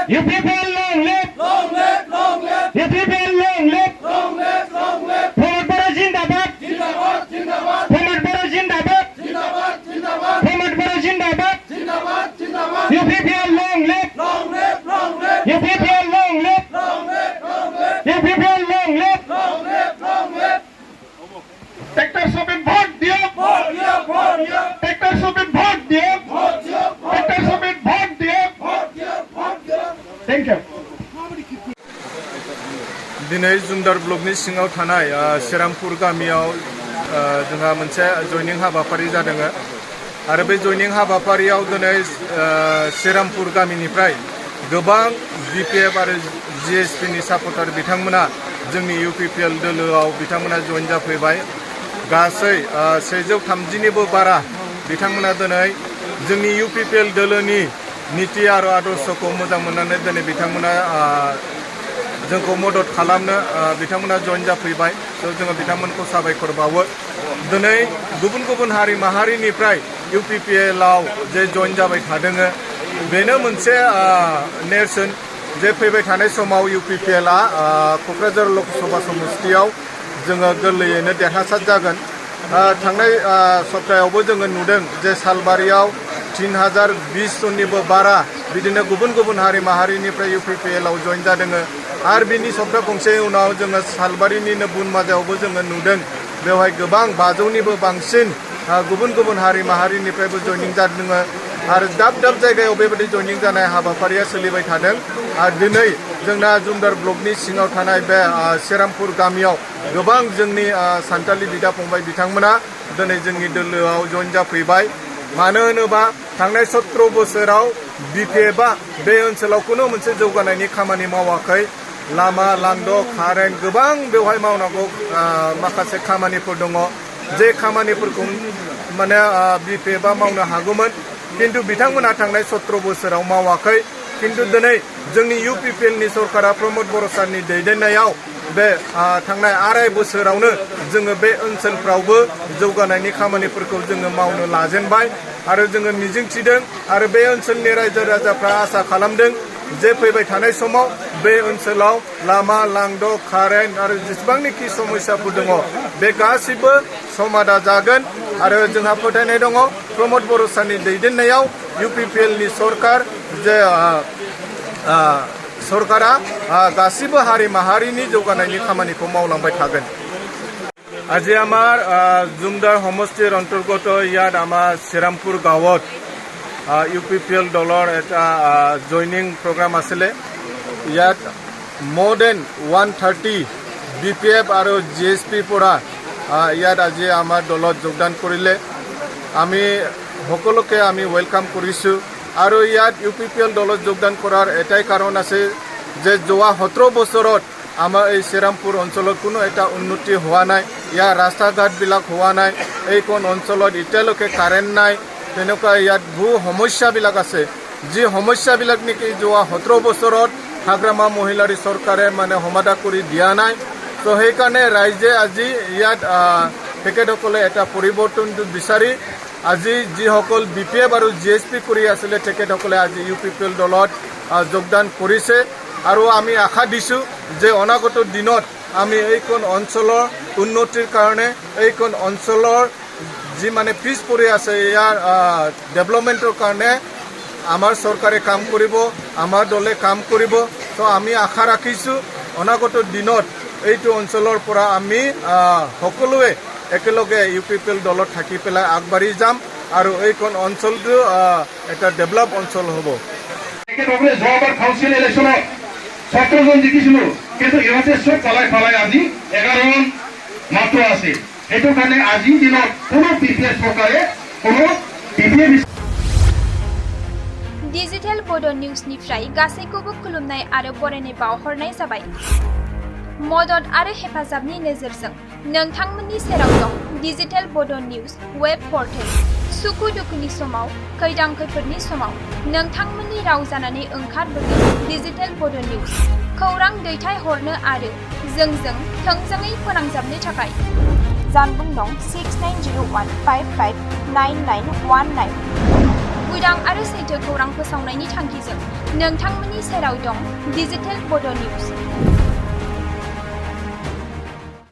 UPPL long live! Long live! Long live! UPPL long live! Long live! Long live! Forward Bodo Zindabad! Zindabad! Zindabad! Forward Bodo Zindabad! Zindabad! Zindabad! Forward Bodo Zindabad! Zindabad! Zindabad! UPPL long live! Long live! Long live! UPPL long live! Long live! Long live! UPPL long live! Long live! Long live! Tractor সবে vote দিও! Vote দিও! Vote দিও! Tractor সবে vote দিও! Vote দিও! Tractor সবে vote দিও! Vote দিও! ভোট দিও! Thank you. दिनै जुमदार ब्लकनि सिङाव थानाय श्रीरामपुर गामियाव जोंहा मोनसे जयनिं हाबाफारि जादों आरो बे जयनिं हाबाफारियाव दिनै श्रीरामपुर गामिनिफ्राय गोबां बीपीएफ आरो जीएसपी नि सापर्टार बिथांमोना जोंनि यूपीपीएल दोलोआव बिथांमोना जइन जाफैबाय गासै 130 निबो बारा बिथांमोना दिनै जोंनि यूपीपीएल दोलोनि नीति आरो आदर्शखौ मोजां मोननानै दिनै बिथांमोना जोंखौ मदद खालामनो बिथांमोना जइन जाफैबाय जोङो बिथांमोनखौ साबायखर बावो दिनै गुबुन गुबुन हारि माहारिनिफ्राय यूपीपीएल आव जे जइन जाबाय थादों बेनो मोनसे नेरसोन जे फैबाय थानाय समाव यूपीपीएल आ क'क्राझार लकसभा समस्तियाव जोङो गोरलैयैनो देरहासार जागोन थांनाय सप्तायावबो जोङो नुदों जे सालबारियाव 3020 जननिबो बारा बिदिनो गुबुन गुबुन हारि माहारिनिफ्राय यूपीपीएल आव जइन जादों आरो बिनि सप्ता गंसे उनाव जोङो सालबारिनिनो बुनमाजायावबो जोङो नुदों बेवहाय गोबां 500 निबो बांसिन गुबुन गुबुन हारि माहारिनिफ्रायबो जइनिं जादों आरो दाब दाब जायगायाव बेबायदि जइनिं जानाय हाबाफारिया सोलिबाय थादों आरो दिनै जोंना जुमदार ब्लकनि सिङाव थानाय बे श्रीरामपुर गामियाव गोबां जोंनि सान्थालि बिदा फंबाय बिथांमोना दिनै जोंनि दोलोआव जइन जाफैबाय मानो होनोबा थांनाय 17 बोसोराव बीपीएफ आ बे ओनसोलाव कुनु मोनसे जौगानायनि खामानि मावाखै लामा लांद' कारेन्ट गोबां बेवहाय मावनांगौ माखासे खामानिफोर दङ जे खामानिफोरखौ माने बीपीएफ आ मावनो हागौमोन किन्तु बिथांमोना थांनाय 17 बोसोराव मावाखै किन्तु दिनै जोंनि यूपीपीएल नि सरकारा प्रमोद बर' सारनि दैदेननायाव बे थांनाय 2.5 बोसोरावनो जोङो बे ओनसोलफ्रावबो जौगानायनि खामानिफोरखौ जोङो मावनो लाजेनबाय आरो जोङो मिजिंथिदों आरो बे ओनसोलनि रायजो राजाफ्रा आसा खालामदों जे फैबाय थानाय समाव बे ओनसोलाव लामा लांद' कारेन्ट आरो जेसेबांनिखि समस्याफोर दङ बे गासिबो समाधा जागोन आरो जोंहा फोथायनाय दङ प्रमोद बर' सारनि दैदेननायाव यूपीपीएल नि सरकार जे सरकारा गासिबो हारि माहारिनि जौगानायनि खामानिखौ मावलांबाय थागोन আজি আমাৰ জুমদাৰ সমষ্টিৰ অন্তৰ্গত ইয়াত আমাৰ শ্ৰীৰামপুৰ গাঁৱত यूपीपीएल দলৰ এটা জইনিং প্ৰগ্ৰাম আছিল ইয়াত more than 130 बीपीएफ আৰু जीएसपी পৰা ইয়াত আজি আমাৰ দলত যোগদান কৰিলে আমি সকলোকে আমি ওয়েলকাম কৰিছো আৰু ইয়াত यूपीपीएल দলত যোগদান কৰাৰ এটাই কাৰণ আছে যে যোৱা 17 বছৰত আমাৰ এই শ্ৰীৰামপুৰ অঞ্চলত কোনো এটা উন্নতি হোৱা নাই ইয়াৰ ৰাস্তা ঘাট বিলাক হোৱা নাই এইখন অঞ্চলত এতিয়ালৈকে কাৰেণ্ট নাই তেনেকুৱা ইয়াত বহু সমস্যাবিলাক আছে যি সমস্যাবিলাক নেকি যোৱা 17 বছৰত হাগ্ৰামা মহিলাৰী চৰকাৰে মানে সমাধা কৰি দিয়া নাই তো সেইকাৰণে ৰাইজে আজি ইয়াত তেখেতসকলে এটা পৰিৱৰ্তনটো বিচাৰি আজি যিসকল बीपीएफ আৰু जीएसपी কৰি আছিল তেখেতসকলে আজি यूपीपीएल দলত যোগদান কৰিছে আৰু আমি আশা দিছো যে অনাগত দিনত আমি এইখন অঞ্চলৰ উন্নতিৰ কাৰণে এইখন অঞ্চলৰ যি মানে পিছ পৰি আছে ইয়াৰ ডেভেলপমেন্টৰ কাৰণে আমাৰ চৰকাৰে কাম কৰিব আমাৰ দলে কাম কৰিব তো আমি আশা ৰাখিছো অনাগত দিনত এইটো অঞ্চলৰ পৰা আমি সকলোৱে একেলগে यूपीपीएल দলত থাকি পেলাই আগবাঢ়ি যাম আৰু এইখন অঞ্চলটো এটা ডেভেলপ অঞ্চল হ'ব একেবাৰে যোৱাবাৰ কাউন্সিল ইলেকশ্যনত 17 জন জিকিছিলো কিন্তু ইহঁতে সব পালাই আজি 11 জন মাত্ৰ আছে এইটো কাৰণে আজি দিনত কোনো বিপিএফ চৰকাৰে কোনো বিপিএফ डिजिटेल बोडो निउजनिफ्राय गासैखौबो खुलुमनाय आरो बरायनाय बावहरनाय जाबाय मदद आरो हेफाजाबनि नोजोरजों नोंथांमोननि सेराव दं digital Bodo news web portal सुखु दुखुनि समाव खैदां खैफोदनि समाव नोंथांमोननि राव जानानै ओंखारबोगोन डिजिटेल बोडो निउज खौरां दैथायहरनो आरो जोंजों थोंजोङै फोनांजाबनो थाखाय जानबुं नं 6901559919 उदां आरो सैथो खौरां फोसावनायनि थांखिजों नोंथांमोननि सेराव दं डिजिटेल बड' निउज।